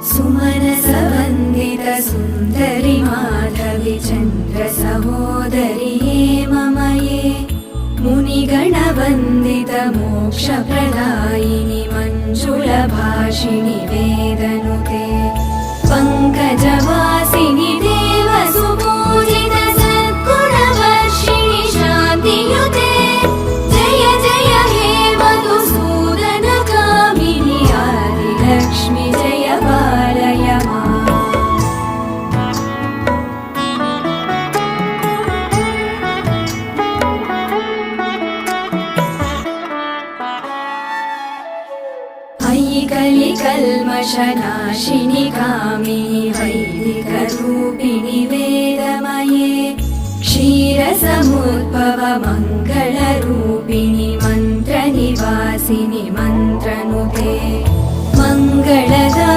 सुमनसवन्दित सुन्दरि माधवि चन्द्र सहोदरि हेममये मुनिगणवन्दित मोक्षप्रदायिनि मञ्जुलभाषिणि वेदनुते पङ्कजवासिनि देवसुपूजित सद्गुणवर्षिणि शान्तियुते जय जय हे मधुसूदनकामिनि आदिलक्ष्मि जय पालय माम्। अयि कलिकल्मषनाशिनि कामिनि वैदिकरूपिणि वेदमये क्षीरसमुद्भव मङ्गलरूपिणि मन्त्रनिवासिनि मन्त्रनुते मङ्गलदा